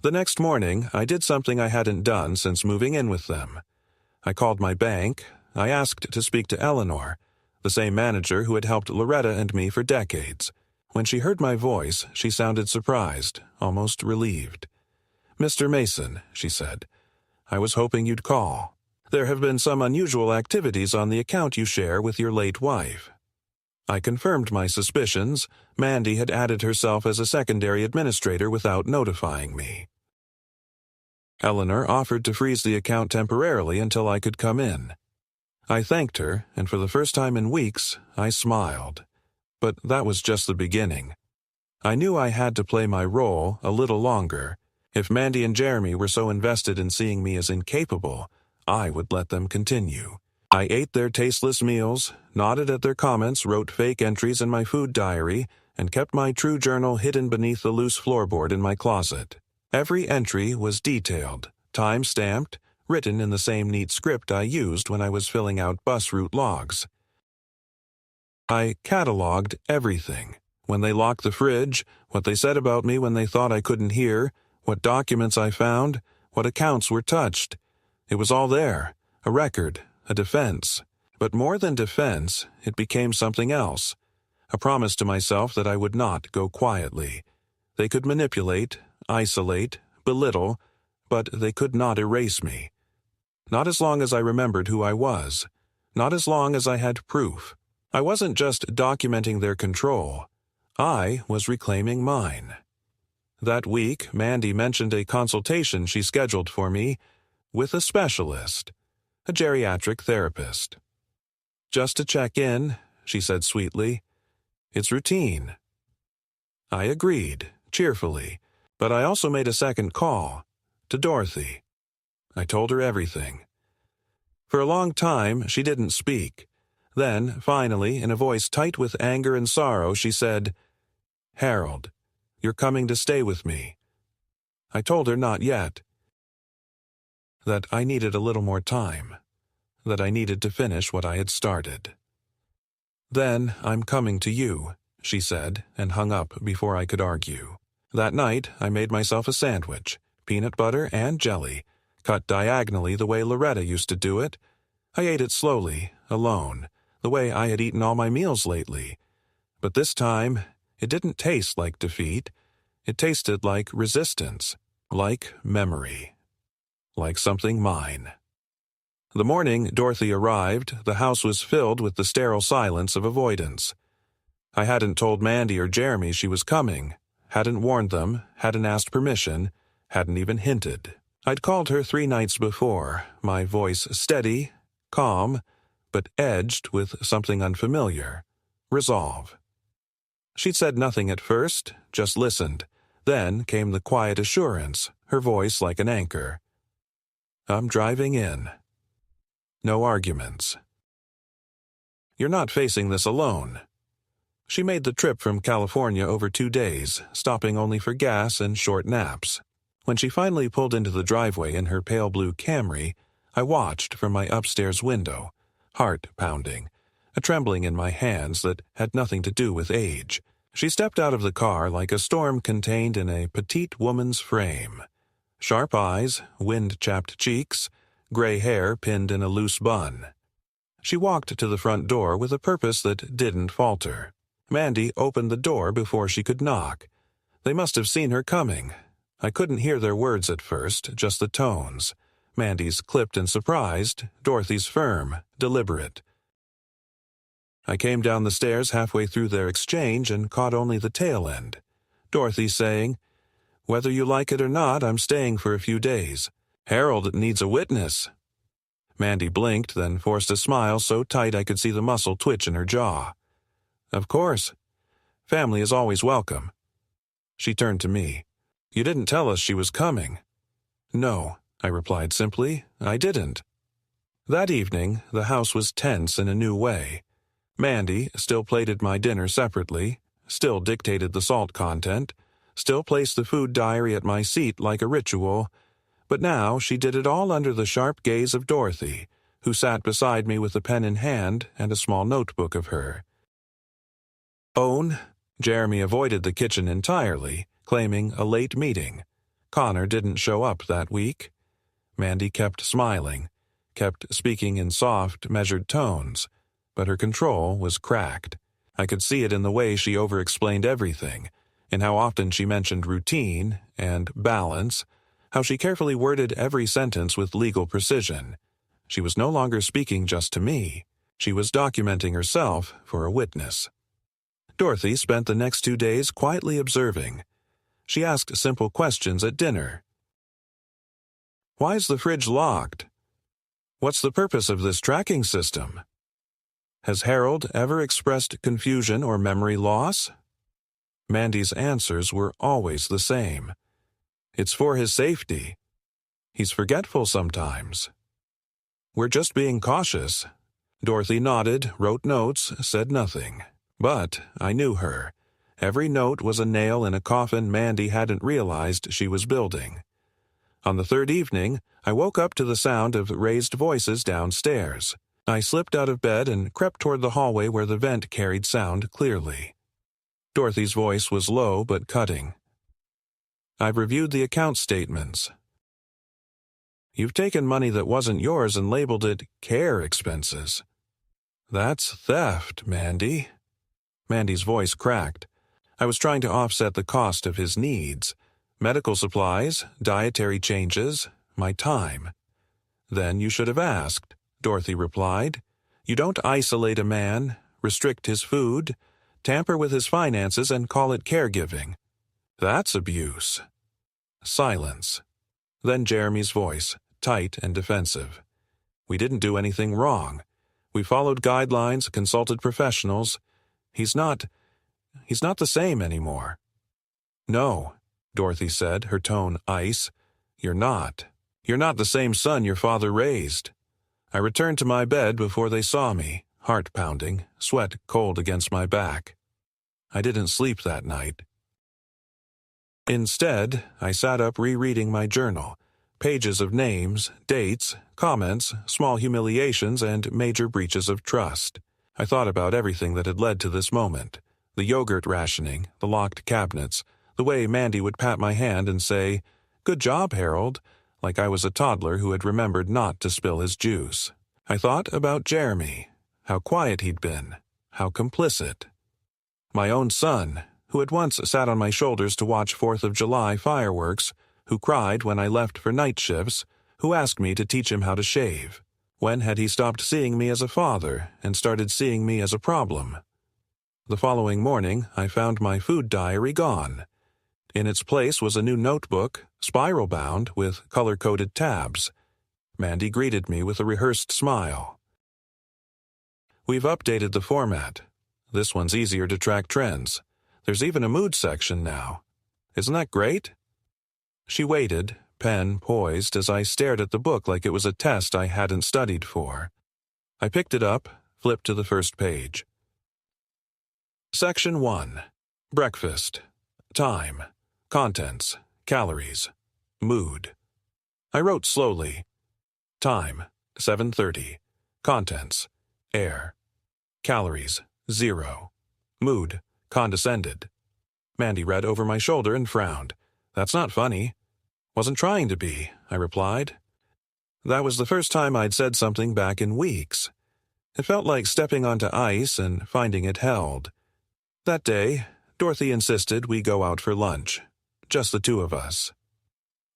The next morning, I did something I hadn't done since moving in with them. I called my bank. I asked to speak to Eleanor, the same manager who had helped Loretta and me for decades. When she heard my voice, she sounded surprised, almost relieved. "Mr. Mason," she said, "I was hoping you'd call. There have been some unusual activities on the account you share with your late wife." I confirmed my suspicions. Mandy had added herself as a secondary administrator without notifying me. Eleanor offered to freeze the account temporarily until I could come in. I thanked her, and for the first time in weeks, I smiled. But that was just the beginning. I knew I had to play my role a little longer. If Mandy and Jeremy were so invested in seeing me as incapable, I would let them continue. I ate their tasteless meals, nodded at their comments, wrote fake entries in my food diary, and kept my true journal hidden beneath the loose floorboard in my closet. Every entry was detailed, time-stamped, written in the same neat script I used when I was filling out bus route logs. I cataloged everything. When they locked the fridge, what they said about me when they thought I couldn't hear, what documents I found, what accounts were touched. It was all there, a record, a defense. But more than defense, it became something else, a promise to myself that I would not go quietly. They could manipulate, isolate, belittle, but they could not erase me. Not as long as I remembered who I was. Not as long as I had proof. I wasn't just documenting their control. I was reclaiming mine. That week, Mandy mentioned a consultation she scheduled for me with a specialist, a geriatric therapist. "Just to check in," she said sweetly. "It's routine." I agreed, cheerfully, but I also made a second call, to Dorothy. I told her everything. For a long time, she didn't speak. Then, finally, in a voice tight with anger and sorrow, she said, "Harold, You're coming to stay with me." I told her not yet. That I needed a little more time. That I needed to finish what I had started. "Then I'm coming to you," she said, and hung up before I could argue. That night, I made myself a sandwich, peanut butter and jelly, cut diagonally the way Loretta used to do it. I ate it slowly, alone, the way I had eaten all my meals lately. But this time, it didn't taste like defeat. It tasted like resistance, like memory, like something mine. The morning Dorothy arrived, the house was filled with the sterile silence of avoidance. I hadn't told Mandy or Jeremy she was coming, hadn't warned them, hadn't asked permission, hadn't even hinted. I'd called her 3 nights before, my voice steady, calm, but edged with something unfamiliar. Resolve. She'd said nothing at first, just listened. Then came the quiet assurance, her voice like an anchor. "I'm driving in." No arguments. "You're not facing this alone." She made the trip from California over 2 days, stopping only for gas and short naps. When she finally pulled into the driveway in her pale blue Camry, I watched from my upstairs window, heart pounding, a trembling in my hands that had nothing to do with age. She stepped out of the car like a storm contained in a petite woman's frame. Sharp eyes, wind-chapped cheeks, gray hair pinned in a loose bun. She walked to the front door with a purpose that didn't falter. Mandy opened the door before she could knock. They must have seen her coming. I couldn't hear their words at first, just the tones. Mandy's clipped and surprised, Dorothy's firm, deliberate. I came down the stairs halfway through their exchange and caught only the tail end. Dorothy saying, "Whether you like it or not, I'm staying for a few days. Harold needs a witness." Mandy blinked, then forced a smile so tight I could see the muscle twitch in her jaw. "Of course. Family is always welcome." She turned to me. "You didn't tell us she was coming." "No," I replied simply. "I didn't." That evening, the house was tense in a new way. Mandy still plated my dinner separately, still dictated the salt content, still placed the food diary at my seat like a ritual, but now she did it all under the sharp gaze of Dorothy, who sat beside me with a pen in hand and a small notebook of her. Jeremy avoided the kitchen entirely, claiming a late meeting. Connor didn't show up that week. Mandy kept smiling, kept speaking in soft, measured tones, but her control was cracked. I could see it in the way she over-explained everything, in how often she mentioned routine and balance, how she carefully worded every sentence with legal precision. She was no longer speaking just to me. She was documenting herself for a witness. Dorothy spent the next 2 days quietly observing. She asked simple questions at dinner. "Why is the fridge locked? What's the purpose of this tracking system? Has Harold ever expressed confusion or memory loss?" Mandy's answers were always the same. "It's for his safety. He's forgetful sometimes." "We're just being cautious." Dorothy nodded, wrote notes, said nothing. But I knew her. Every note was a nail in a coffin Mandy hadn't realized she was building. On the 3rd evening, I woke up to the sound of raised voices downstairs. I slipped out of bed and crept toward the hallway where the vent carried sound clearly. Dorothy's voice was low but cutting. "I've reviewed the account statements. You've taken money that wasn't yours and labeled it care expenses. That's theft, Mandy." Mandy's voice cracked. I was trying to offset the cost of his needs. Medical supplies, dietary changes, my time. "Then you should have asked," Dorothy replied. "You don't isolate a man, restrict his food, tamper with his finances and call it caregiving. That's abuse." Silence. Then Jeremy's voice, tight and defensive. "We didn't do anything wrong. We followed guidelines, consulted professionals. He's not the same anymore." "No," Dorothy said, her tone ice. You're not the same son your father raised." I returned to my bed before they saw me, heart pounding, sweat cold against my back. I didn't sleep that night. Instead, I sat up rereading my journal, pages of names, dates, comments, small humiliations, and major breaches of trust. I thought about everything that had led to this moment. The yogurt rationing, the locked cabinets, the way Mandy would pat my hand and say, "Good job, Harold," like I was a toddler who had remembered not to spill his juice. I thought about Jeremy, how quiet he'd been, how complicit. My own son, who had once sat on my shoulders to watch 4th of July fireworks, who cried when I left for night shifts, who asked me to teach him how to shave. When had he stopped seeing me as a father and started seeing me as a problem? The following morning, I found my food diary gone. In its place was a new notebook, spiral-bound, with color-coded tabs. Mandy greeted me with a rehearsed smile. "We've updated the format. This one's easier to track trends. There's even a mood section now. Isn't that great?" She waited, pen poised, as I stared at the book like it was a test I hadn't studied for. I picked it up, flipped to the first page. Section 1. Breakfast. Time. Contents. Calories. Mood. I wrote slowly. Time, 7:30. Contents. Air. Calories, 0. Mood, condescended. Mandy read over my shoulder and frowned. "That's not funny." "Wasn't trying to be," I replied. That was the first time I'd said something back in weeks. It felt like stepping onto ice and finding it held. That day, Dorothy insisted we go out for lunch. Just the two of us.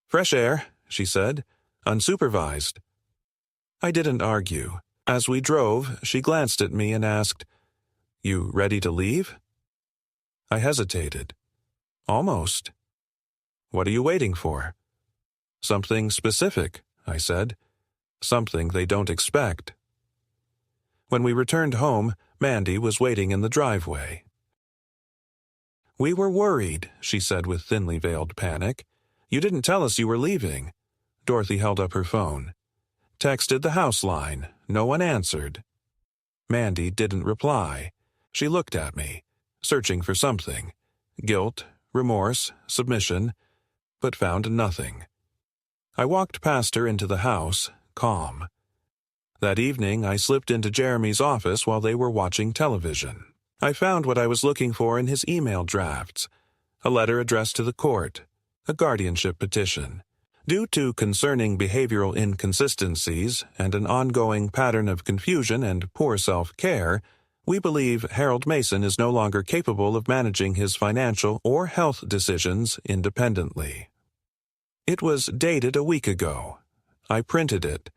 "Fresh air," she said, "unsupervised." I didn't argue. As we drove, she glanced at me and asked, "You ready to leave?" I hesitated. "Almost." "What are you waiting for?" "Something specific," I said. "Something they don't expect." When we returned home, Mandy was waiting in the driveway. "We were worried," she said with thinly veiled panic. "You didn't tell us you were leaving." Dorothy held up her phone. "Texted the house line. No one answered." Mandy didn't reply. She looked at me, searching for something. Guilt, remorse, submission, but found nothing. I walked past her into the house, calm. That evening, I slipped into Jeremy's office while they were watching television. I found what I was looking for in his email drafts, a letter addressed to the court, a guardianship petition. Due to concerning behavioral inconsistencies and an ongoing pattern of confusion and poor self-care, we believe Harold Mason is no longer capable of managing his financial or health decisions independently. It was dated a week ago. I printed it.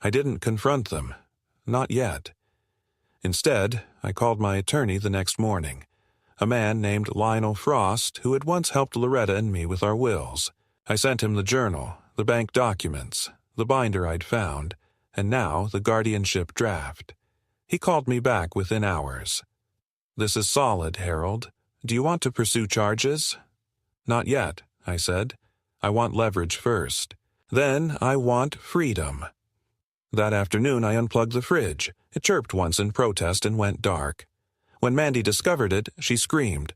I didn't confront them. Not yet. Instead, I called my attorney the next morning, a man named Lionel Frost who had once helped Loretta and me with our wills. I sent him the journal, the bank documents, the binder I'd found, and now the guardianship draft. He called me back within hours. "This is solid, Harold. Do you want to pursue charges?" "Not yet," I said. "I want leverage first. Then I want freedom." That afternoon I unplugged the fridge. It chirped once in protest and went dark. When Mandy discovered it, she screamed.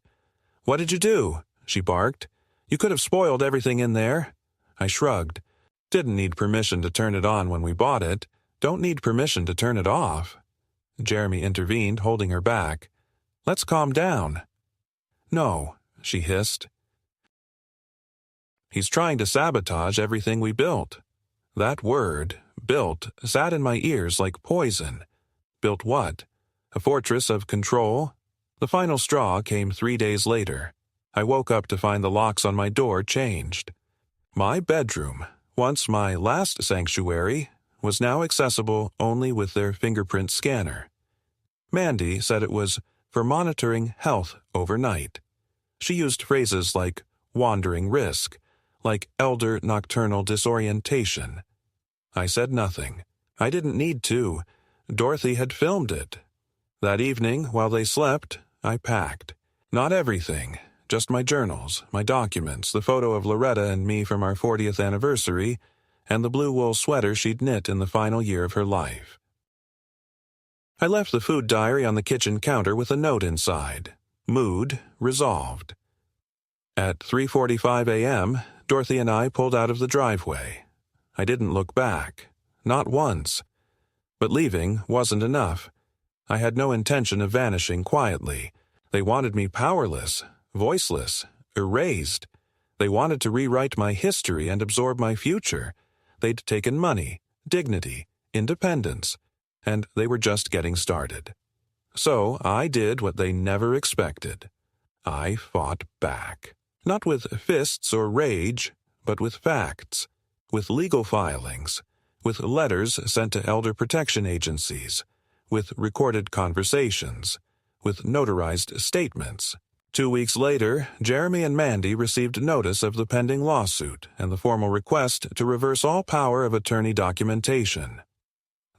"What did you do?" she barked. "You could have spoiled everything in there." I shrugged. "Didn't need permission to turn it on when we bought it. Don't need permission to turn it off." Jeremy intervened, holding her back. "Let's calm down." "No," she hissed. "He's trying to sabotage everything we built." That word, built, sat in my ears like poison. Built what? A fortress of control? The final straw came 3 days later. I woke up to find the locks on my door changed. My bedroom, once my last sanctuary, was now accessible only with their fingerprint scanner. Mandy said it was for monitoring health overnight. She used phrases like wandering risk, like elder nocturnal disorientation. I said nothing. I didn't need to. Dorothy had filmed it. That evening, while they slept, I packed. Not everything, just my journals, my documents, the photo of Loretta and me from our 40th anniversary, and the blue wool sweater she'd knit in the final year of her life. I left the food diary on the kitchen counter with a note inside. Mood resolved. At 3:45 a.m., Dorothy and I pulled out of the driveway. I didn't look back. Not once. But leaving wasn't enough. I had no intention of vanishing quietly. They wanted me powerless, voiceless, erased. They wanted to rewrite my history and absorb my future. They'd taken money, dignity, independence, and they were just getting started. So I did what they never expected. I fought back. Not with fists or rage, but with facts, with legal filings, with letters sent to elder protection agencies, with recorded conversations, with notarized statements. 2 weeks later, Jeremy and Mandy received notice of the pending lawsuit and the formal request to reverse all power of attorney documentation.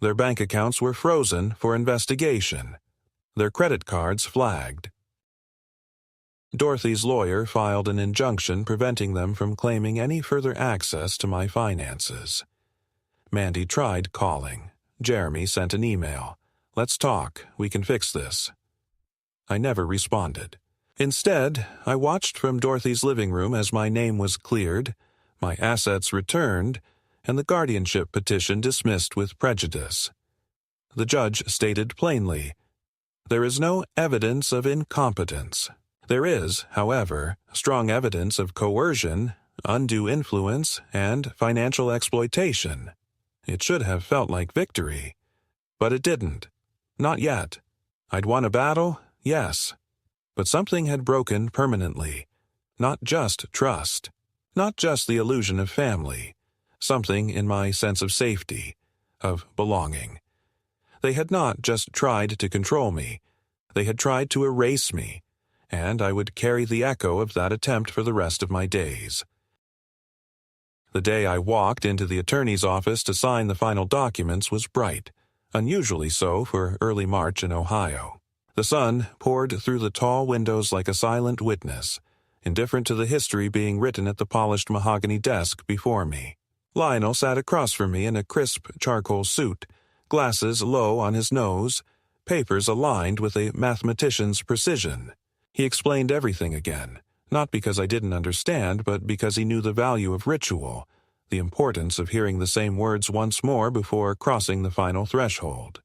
Their bank accounts were frozen for investigation. Their credit cards flagged. Dorothy's lawyer filed an injunction preventing them from claiming any further access to my finances. Mandy tried calling. Jeremy sent an email. "Let's talk. We can fix this." I never responded. Instead, I watched from Dorothy's living room as my name was cleared, my assets returned, and the guardianship petition dismissed with prejudice. The judge stated plainly, "There is no evidence of incompetence. There is, however, strong evidence of coercion, undue influence, and financial exploitation." It should have felt like victory. But it didn't. Not yet. I'd won a battle, yes. But something had broken permanently. Not just trust. Not just the illusion of family. Something in my sense of safety, of belonging. They had not just tried to control me. They had tried to erase me. And I would carry the echo of that attempt for the rest of my days. The day I walked into the attorney's office to sign the final documents was bright, unusually so for early March in Ohio. The sun poured through the tall windows like a silent witness, indifferent to the history being written at the polished mahogany desk before me. Lionel sat across from me in a crisp charcoal suit, glasses low on his nose, papers aligned with a mathematician's precision. He explained everything again, not because I didn't understand, but because he knew the value of ritual, the importance of hearing the same words once more before crossing the final threshold.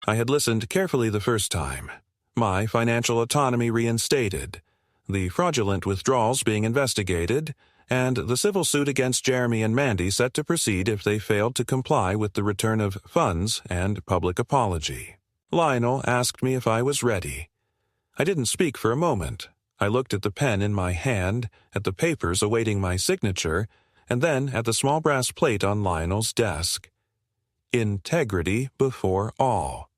I had listened carefully the first time, my financial autonomy reinstated, the fraudulent withdrawals being investigated, and the civil suit against Jeremy and Mandy set to proceed if they failed to comply with the return of funds and public apology. Lionel asked me if I was ready. I didn't speak for a moment. I looked at the pen in my hand, at the papers awaiting my signature, and then at the small brass plate on Lionel's desk. Integrity before all.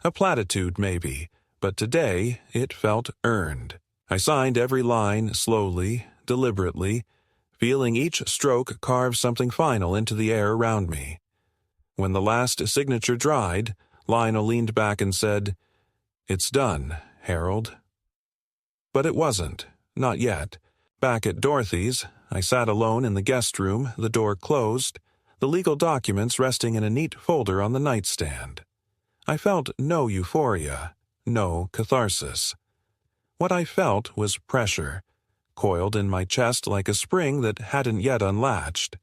A platitude, maybe, but today it felt earned. I signed every line slowly, deliberately, feeling each stroke carve something final into the air around me. When the last signature dried, Lionel leaned back and said, "It's done, Harold." But it wasn't, not yet. Back at Dorothy's, I sat alone in the guest room, the door closed, the legal documents resting in a neat folder on the nightstand. I felt no euphoria, no catharsis. What I felt was pressure, coiled in my chest like a spring that hadn't yet unlatched.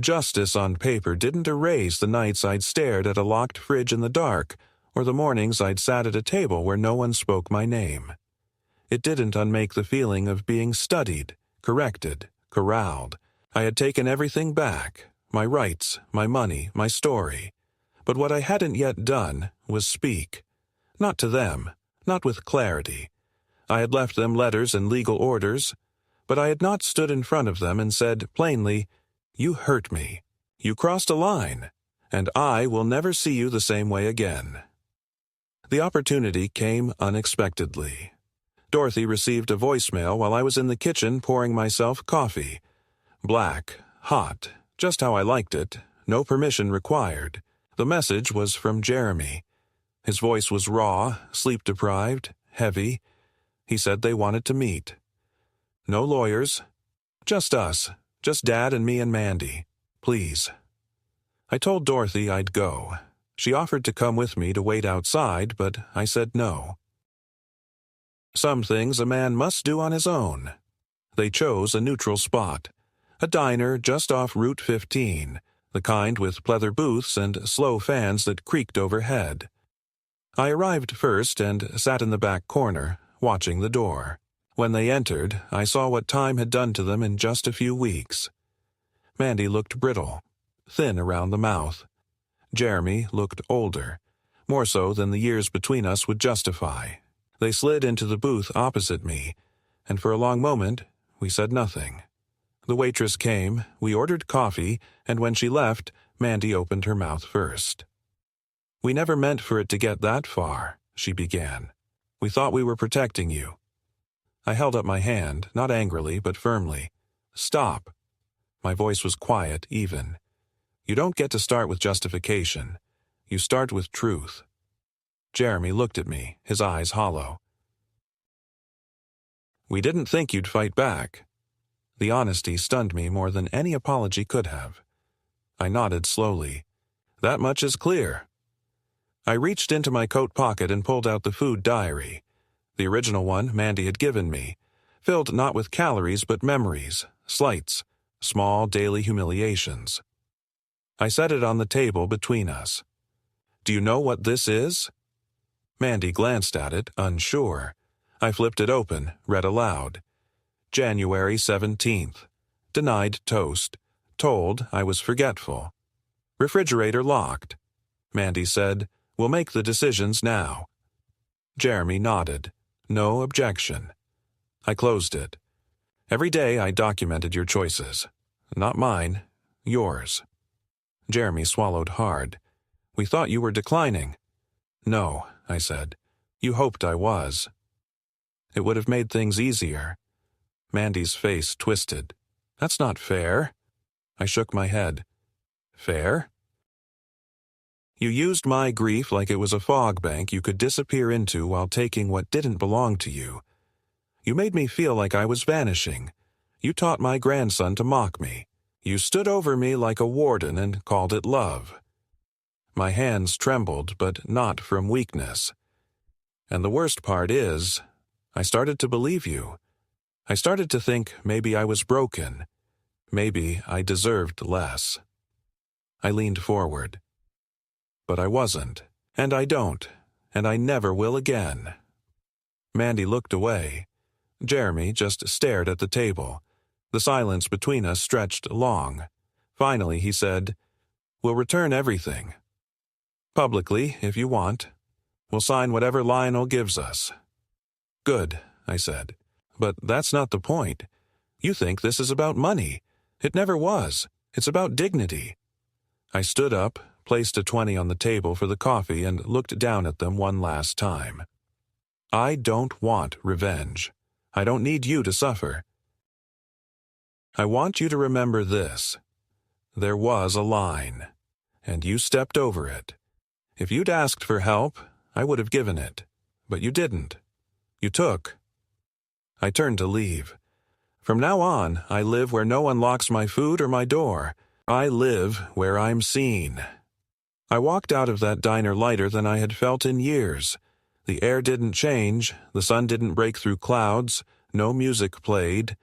Justice on paper didn't erase the nights I'd stared at a locked fridge in the dark, or the mornings I'd sat at a table where no one spoke my name. It didn't unmake the feeling of being studied, corrected, corralled. I had taken everything back, my rights, my money, my story. But what I hadn't yet done was speak. Not to them, not with clarity. I had left them letters and legal orders, but I had not stood in front of them and said plainly, "You hurt me. You crossed a line, and I will never see you the same way again." The opportunity came unexpectedly. Dorothy received a voicemail while I was in the kitchen pouring myself coffee. Black, hot, just how I liked it, no permission required. The message was from Jeremy. His voice was raw, sleep-deprived, heavy. He said they wanted to meet. No lawyers. Just us. Just Dad and me and Mandy. Please. I told Dorothy I'd go. She offered to come with me to wait outside, but I said no. Some things a man must do on his own. They chose a neutral spot, a diner just off Route 15, the kind with pleather booths and slow fans that creaked overhead. I arrived first and sat in the back corner, watching the door. When they entered, I saw what time had done to them in just a few weeks. Mandy looked brittle, thin around the mouth. Jeremy looked older, more so than the years between us would justify. They slid into the booth opposite me, and for a long moment we said nothing. The waitress came, we ordered coffee, and when she left, Mandy opened her mouth first. "We never meant for it to get that far," she began. "We thought we were protecting you." I held up my hand, not angrily, but firmly. "Stop." My voice was quiet, even. "You don't get to start with justification. You start with truth." Jeremy looked at me, his eyes hollow. "We didn't think you'd fight back." The honesty stunned me more than any apology could have. I nodded slowly. "That much is clear." I reached into my coat pocket and pulled out the food diary. The original one Mandy had given me, filled not with calories but memories, slights, small daily humiliations. I set it on the table between us. "Do you know what this is?" Mandy glanced at it, unsure. I flipped it open, read aloud. January 17th. Denied toast. Told I was forgetful. Refrigerator locked. Mandy said, "We'll make the decisions now." Jeremy nodded. No objection. I closed it. Every day I documented your choices. Not mine, yours. Jeremy swallowed hard. "We thought you were declining." "No," I said. "You hoped I was." "It would have made things easier." Mandy's face twisted. "That's not fair." I shook my head. "Fair?" "You used my grief like it was a fog bank you could disappear into while taking what didn't belong to you. You made me feel like I was vanishing. You taught my grandson to mock me. You stood over me like a warden and called it love." My hands trembled, but not from weakness. "And the worst part is, I started to believe you. I started to think maybe I was broken. Maybe I deserved less." I leaned forward. "But I wasn't, and I don't, and I never will again." Mandy looked away. Jeremy just stared at the table. The silence between us stretched long. Finally he said, "We'll return everything. Publicly, if you want. We'll sign whatever Lionel gives us." "Good," I said. "But that's not the point. You think this is about money. It never was. It's about dignity." I stood up, placed a 20 on the table for the coffee, and looked down at them one last time. "I don't want revenge. I don't need you to suffer. I want you to remember this. There was a line, and you stepped over it. If you'd asked for help, I would have given it. But you didn't. You took." I turned to leave. "From now on, I live where no one locks my food or my door. I live where I'm seen." I walked out of that diner lighter than I had felt in years. The air didn't change, the sun didn't break through clouds, no music played,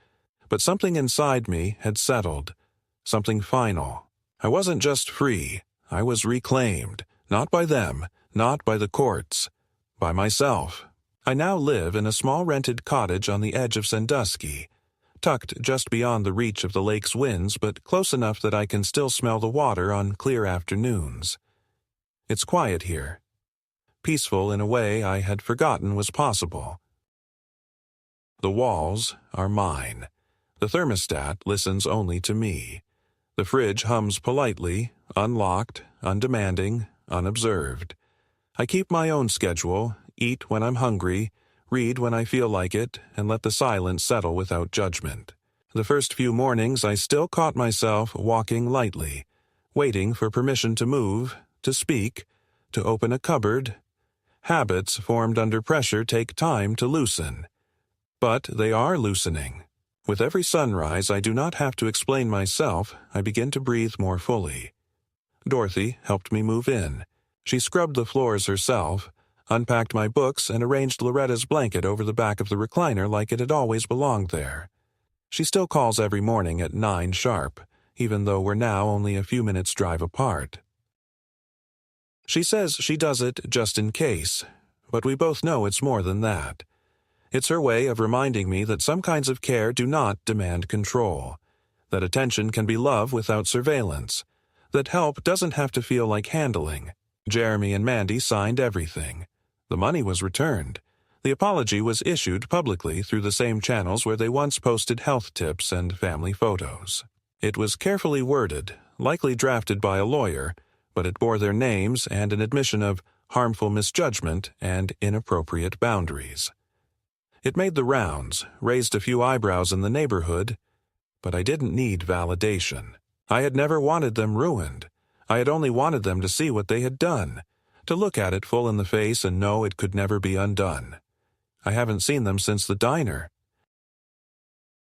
but something inside me had settled, something final. I wasn't just free, I was reclaimed, not by them, not by the courts, by myself. I now live in a small rented cottage on the edge of Sandusky, tucked just beyond the reach of the lake's winds, but close enough that I can still smell the water on clear afternoons. It's quiet here. Peaceful in a way I had forgotten was possible. The walls are mine. The thermostat listens only to me. The fridge hums politely, unlocked, undemanding, unobserved. I keep my own schedule, eat when I'm hungry, read when I feel like it, and let the silence settle without judgment. The first few mornings I still caught myself walking lightly, waiting for permission to move, to speak, to open a cupboard. Habits formed under pressure take time to loosen. But they are loosening. With every sunrise, I do not have to explain myself. I begin to breathe more fully. Dorothy helped me move in. She scrubbed the floors herself, unpacked my books, and arranged Loretta's blanket over the back of the recliner like it had always belonged there. She still calls every morning at 9 sharp, even though we're now only a few minutes' drive apart. She says she does it just in case, but we both know it's more than that. It's her way of reminding me that some kinds of care do not demand control, that attention can be love without surveillance, that help doesn't have to feel like handling. Jeremy and Mandy signed everything. The money was returned. The apology was issued publicly through the same channels where they once posted health tips and family photos. It was carefully worded, likely drafted by a lawyer, but it bore their names and an admission of harmful misjudgment and inappropriate boundaries. It made the rounds, raised a few eyebrows in the neighborhood, but I didn't need validation. I had never wanted them ruined. I had only wanted them to see what they had done, to look at it full in the face and know it could never be undone. I haven't seen them since the diner.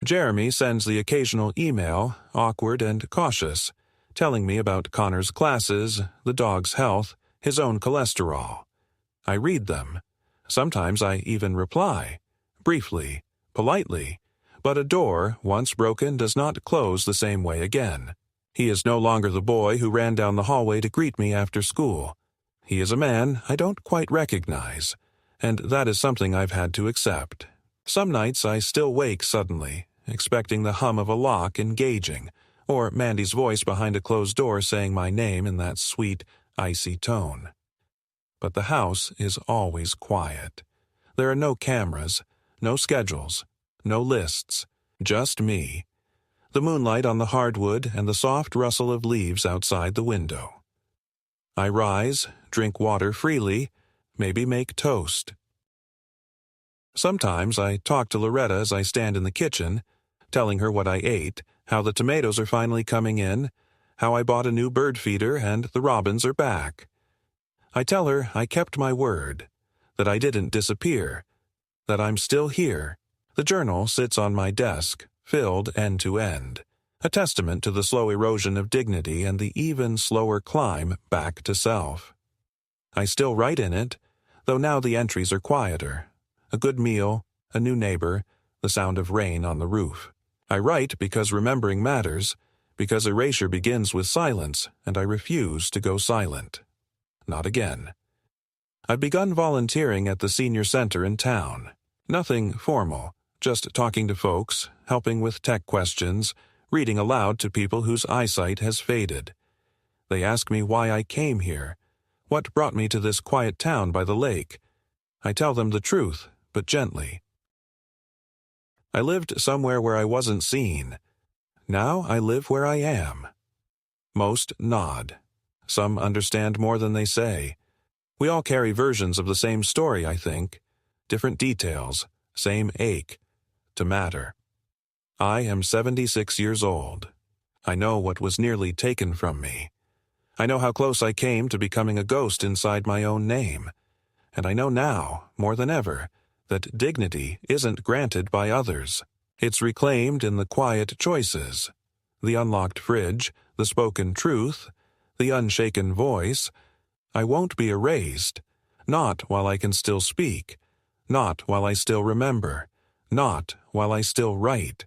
Jeremy sends the occasional email, awkward and cautious, telling me about Connor's classes, the dog's health, his own cholesterol. I read them. Sometimes I even reply. Briefly, politely, but a door, once broken, does not close the same way again. He is no longer the boy who ran down the hallway to greet me after school. He is a man I don't quite recognize, and that is something I've had to accept. Some nights I still wake suddenly, expecting the hum of a lock engaging, or Mandy's voice behind a closed door saying my name in that sweet, icy tone. But the house is always quiet. There are no cameras, no schedules, no lists, just me, the moonlight on the hardwood and the soft rustle of leaves outside the window. I rise, drink water freely, maybe make toast. Sometimes I talk to Loretta as I stand in the kitchen, telling her what I ate, how the tomatoes are finally coming in, how I bought a new bird feeder and the robins are back. I tell her I kept my word, that I didn't disappear, that I'm still here. The journal sits on my desk, filled end to end, a testament to the slow erosion of dignity and the even slower climb back to self. I still write in it, though now the entries are quieter. A good meal, a new neighbor, the sound of rain on the roof. I write because remembering matters, because erasure begins with silence, and I refuse to go silent. Not again. I've begun volunteering at the senior center in town. Nothing formal, just talking to folks, helping with tech questions, reading aloud to people whose eyesight has faded. They ask me why I came here, what brought me to this quiet town by the lake. I tell them the truth, but gently. I lived somewhere where I wasn't seen. Now I live where I am. Most nod. Some understand more than they say. We all carry versions of the same story, I think. Different details, same ache, to matter. I am 76 years old. I know what was nearly taken from me. I know how close I came to becoming a ghost inside my own name. And I know now, more than ever, that dignity isn't granted by others. It's reclaimed in the quiet choices, the unlocked fridge, the spoken truth, the unshaken voice. I won't be erased, not while I can still speak, not while I still remember, not while I still write.